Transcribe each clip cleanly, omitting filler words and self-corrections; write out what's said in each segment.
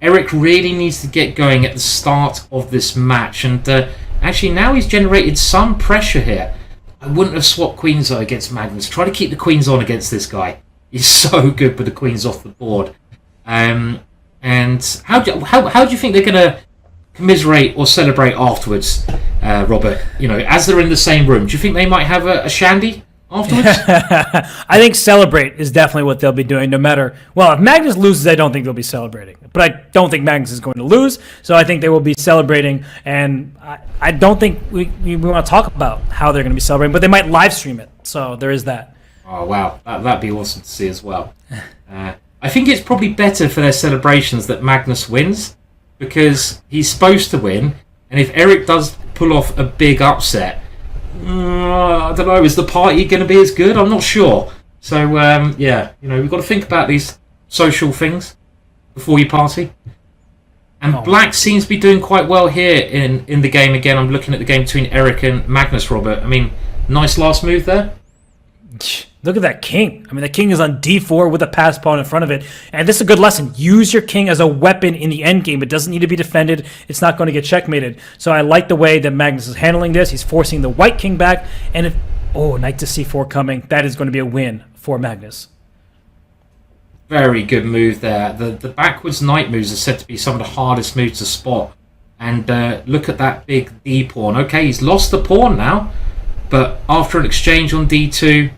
Eric really needs to get going at the start of this match, and actually now he's generated some pressure here. I wouldn't have swapped queens though against Magnus. Try to keep the queens on against this guy. He's so good with the queens off the board. And how do you think they're going to commiserate or celebrate afterwards, Robert? You know, as they're in the same room, do you think they might have a shandy afterwards? I think celebrate is definitely what they'll be doing, no matter... Well, if Magnus loses, I don't think they'll be celebrating. But I don't think Magnus is going to lose, so I think they will be celebrating. And I don't think we want to talk about how they're going to be celebrating, but they might live stream it. So there is that. Oh, wow. That'd be awesome to see as well. I think it's probably better for their celebrations that Magnus wins, because he's supposed to win, and if Eric does pull off a big upset, I don't know, is the party going to be as good? I'm not sure. So, yeah, you know, we've got to think about these social things before you party. And Black seems to be doing quite well here in the game again. I'm looking at the game between Eric and Magnus, Robert. I mean, nice last move there. Look at that king. I mean, the king is on d4 with a pass pawn in front of it. And this is a good lesson. Use your king as a weapon in the endgame. It doesn't need to be defended. It's not going to get checkmated. So I like the way that Magnus is handling this. He's forcing the white king back. And if... Oh, knight to c4 coming. That is going to be a win for Magnus. Very good move there. The backwards knight moves are said to be some of the hardest moves to spot. And look at that big d pawn. Okay, he's lost the pawn now. But after an exchange on d2...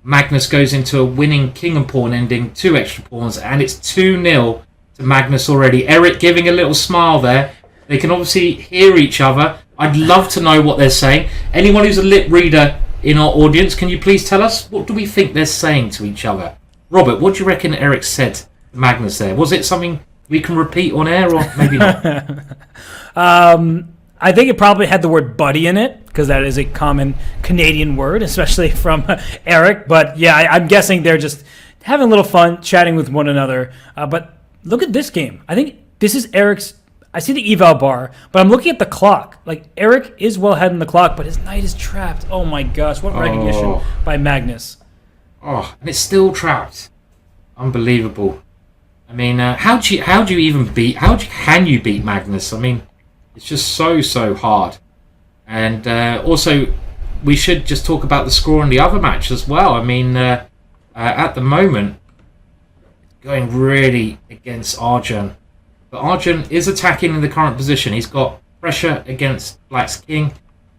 Magnus goes into a winning king and pawn ending, 2 extra pawns, and it's 2-0 to Magnus already. Eric giving a little smile there. They can obviously hear each other. I'd love to know what they're saying. Anyone who's a lip reader in our audience, can you please tell us? What do we think they're saying to each other? Robert, what do you reckon Eric said to Magnus there? Was it something we can repeat on air, or maybe not? I think it probably had the word buddy in it, because that is a common Canadian word, especially from Eric. But yeah, I'm guessing they're just having a little fun, chatting with one another. But look at this game. I think this is Eric's... I see the eval bar, but I'm looking at the clock. Like, Eric is well ahead in the clock, but his knight is trapped. Oh my gosh, what recognition by Magnus. Oh, and it's still trapped. Unbelievable. I mean, how can you beat Magnus? I mean, it's just so hard. And also, we should just talk about the score in the other match as well. I mean, at the moment, it's going really against Arjun. But Arjun is attacking in the current position. He's got pressure against Black's king.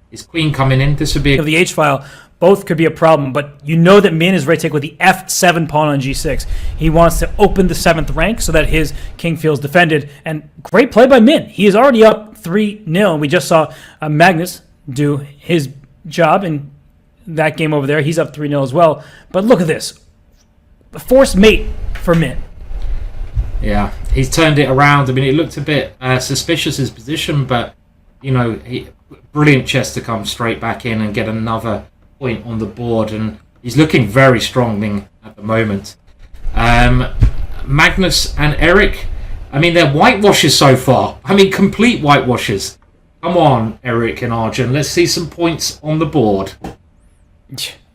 His queen coming in. This would be... The H-file, both could be a problem, but you know that Min is ready to take with the F7 pawn on G6. He wants to open the 7th rank so that his king feels defended. And great play by Min. He is already up 3-0, and we just saw Magnus do his job in that game over there. He's up 3-0 as well. But look at this. A forced mate for Min. Yeah, he's turned it around. I mean, it looked a bit suspicious, his position, but, you know, brilliant chess to come straight back in and get another point on the board, and he's looking very strong at the moment. Magnus and Eric, I mean, they're whitewashes so far. I mean, complete whitewashes. Come on, Eric and Arjun, let's see some points on the board.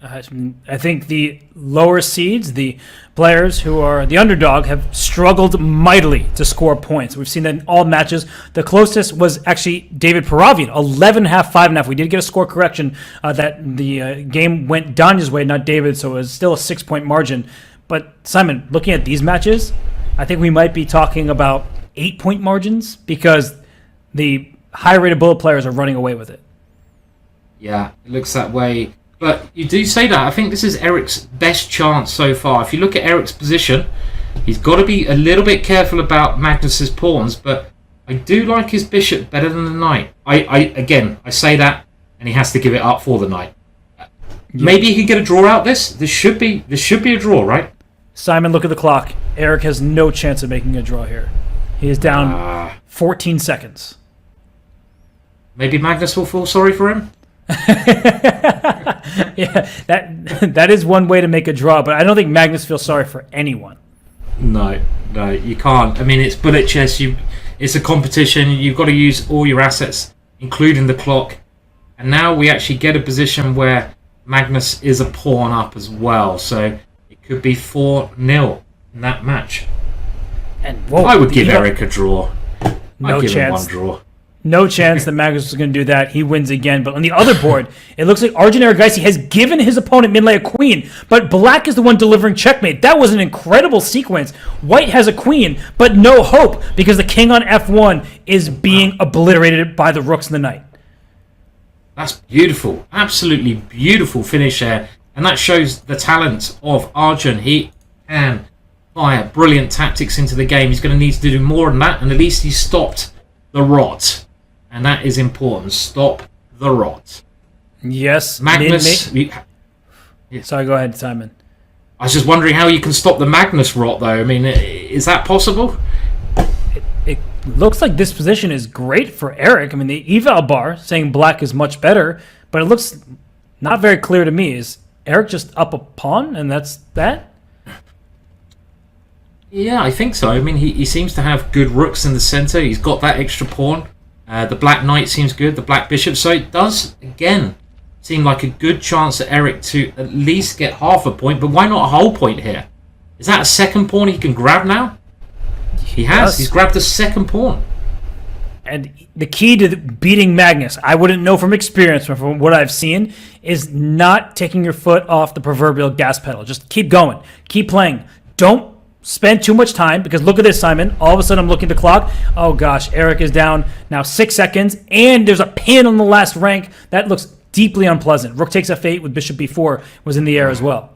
I think the lower seeds, the players who are the underdog, have struggled mightily to score points. We've seen that in all matches. The closest was actually David Paravian, 11.5, 5.5. We did get a score correction that the game went Danya's way, not David, so it was still a 6-point margin. But Simon, looking at these matches, I think we might be talking about 8-point margins because the high-rated bullet players are running away with it. Yeah, it looks that way. But you do say that. I think this is Eric's best chance so far. If you look at Eric's position, he's got to be a little bit careful about Magnus's pawns, but I do like his bishop better than the knight. I say that, and he has to give it up for the knight. Yeah. Maybe he can get a draw out this. This should be a draw, right? Simon, look at the clock. Eric has no chance of making a draw here. He is down 14 seconds. Maybe Magnus will feel sorry for him. Yeah, that is one way to make a draw, but I don't think Magnus feels sorry for anyone. No, you can't. I mean, it's bullet chess. It's a competition. You've got to use all your assets, including the clock. And now we actually get a position where Magnus is a pawn up as well. So it could be 4-0 in that match. And whoa, I would give Eric a draw. No I'd give him chance. one draw. No chance that Magnus was going to do that. He wins again. But on the other board, it looks like Arjun Erigaisi has given his opponent mid-lay a queen, but black is the one delivering checkmate. That was an incredible sequence. White has a queen, but no hope because the king on f1 is being obliterated by the rooks and the knight. That's beautiful. Absolutely beautiful finish there. And that shows the talent of Arjun. He can fire brilliant tactics into the game. He's going to need to do more than that, and at least he stopped the rot. And that is important. Stop the rot. Yes. Magnus. Sorry, go ahead, Simon. I was just wondering how you can stop the Magnus rot, though. I mean, is that possible? It looks like this position is great for Eric. I mean, the eval bar saying black is much better, but it looks not very clear to me. Is Eric just up a pawn, and that's that? Yeah, I think so. I mean, he seems to have good rooks in the center. He's got that extra pawn. The black knight seems good. The black bishop. So it does, again, seem like a good chance for Eric to at least get half a point. But why not a whole point here? Is that a second pawn he can grab now? He has. He's grabbed a second pawn. And the key to beating Magnus, I wouldn't know from experience, but from what I've seen, is not taking your foot off the proverbial gas pedal. Just keep going. Keep playing. Don't spend too much time, because look at this, Simon. All of a sudden, I'm looking at the clock. Oh, gosh, Eric is down now 6 seconds, and there's a pin on the last rank. That looks deeply unpleasant. Rook takes f8 with bishop b4 was in the air as well.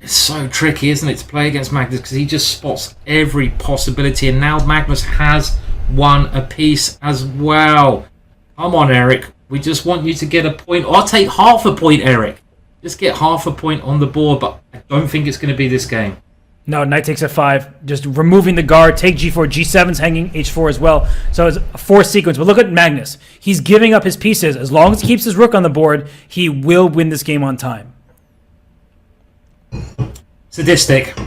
It's so tricky, isn't it, to play against Magnus, because he just spots every possibility, and now Magnus has one apiece as well. Come on, Eric. We just want you to get a point. I'll take half a point, Eric. Just get half a point on the board, but I don't think it's going to be this game. No, knight takes f5, just removing the guard, take g4, g7's hanging h4 as well. So it's a 4 sequence. But look at Magnus. He's giving up his pieces. As long as he keeps his rook on the board, he will win this game on time. Sadistic.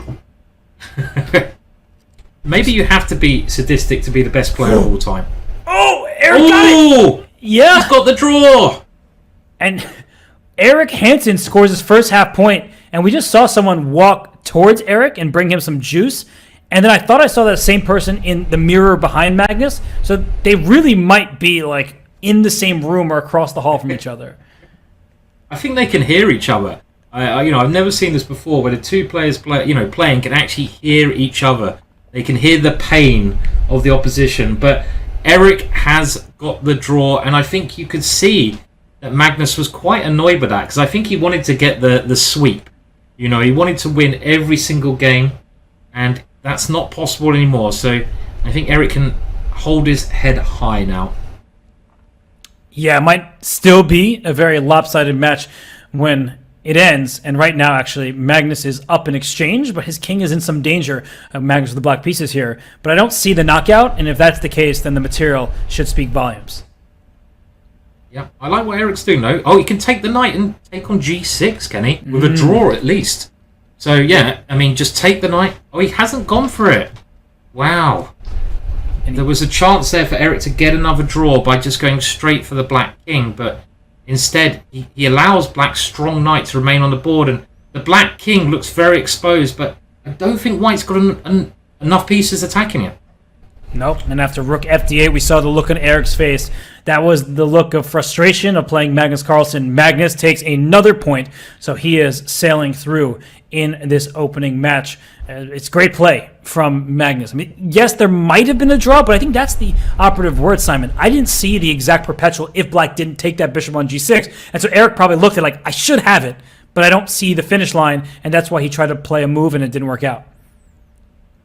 Maybe you have to be sadistic to be the best player of all time. Oh, Eric got it! Yeah! He's got the draw! And Eric Hansen scores his first half point, and we just saw someone walk towards Eric and bring him some juice. And then I thought I saw that same person in the mirror behind Magnus. So they really might be like in the same room or across the hall from each other. I think they can hear each other. I've never seen this before, where the two players playing can actually hear each other. They can hear the pain of the opposition. But Eric has got the draw, and I think you could see that Magnus was quite annoyed with that, because I think he wanted to get the sweep. He wanted to win every single game, and that's not possible anymore. So I think Eric can hold his head high now. Yeah, it might still be a very lopsided match when it ends. And right now, actually, Magnus is up in exchange, but his king is in some danger. Magnus with the black pieces here. But I don't see the knockout, and if that's the case, then the material should speak volumes. Yeah, I like what Eric's doing, though. Oh, he can take the knight and take on g6, can he? With a draw, at least. So, yeah, I mean, just take the knight. Oh, he hasn't gone for it. Wow. And there was a chance there for Eric to get another draw by just going straight for the black king, but instead, he allows black's strong knight to remain on the board, and the black king looks very exposed, but I don't think white's got enough pieces attacking it. Nope, and after rook fd8, we saw the look on Eric's face. That was the look of frustration of playing Magnus Carlsen. Magnus takes another point, so he is sailing through in this opening match. It's great play from Magnus. I mean, yes, there might have been a draw, but I think that's the operative word, Simon. I didn't see the exact perpetual if black didn't take that bishop on g6, and so Eric probably looked at it like, I should have it, but I don't see the finish line, and that's why he tried to play a move and it didn't work out.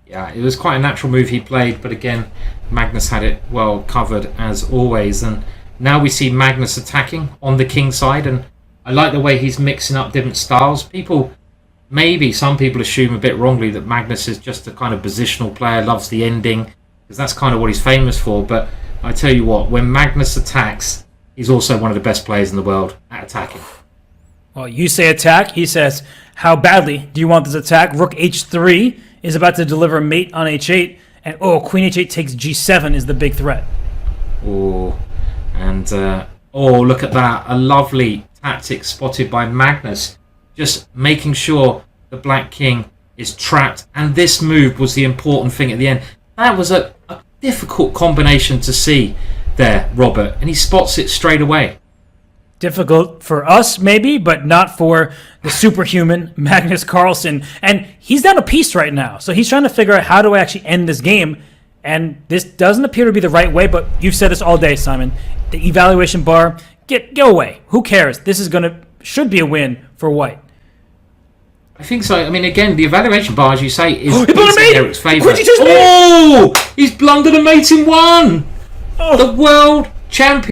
Yeah, it was quite a natural move he played, but again, Magnus had it well covered as always. And now we see Magnus attacking on the king side, and I like the way he's mixing up different styles. Some people assume a bit wrongly that Magnus is just a kind of positional player, loves the ending, because that's kind of what he's famous for. But I tell you what, when Magnus attacks, he's also one of the best players in the world at attacking. Well, you say attack, he says, how badly do you want this attack? Rook h3 is about to deliver a mate on h8, and queen h8 takes g7 is the big threat. Oh, and look at that. A lovely tactic spotted by Magnus, just making sure the black king is trapped, and this move was the important thing at the end. That was a difficult combination to see there, Robert, and he spots it straight away. Difficult for us, maybe, but not for the superhuman Magnus Carlsen. And he's down a piece right now, so he's trying to figure out how do I actually end this game. And this doesn't appear to be the right way, but you've said this all day, Simon. The evaluation bar, go away. Who cares? This is should be a win for White. I think so. I mean, again, the evaluation bar, as you say, is He blundered a mate! Eric's favour. Quincy just Oh! He's blundered a mate in one! The world champion.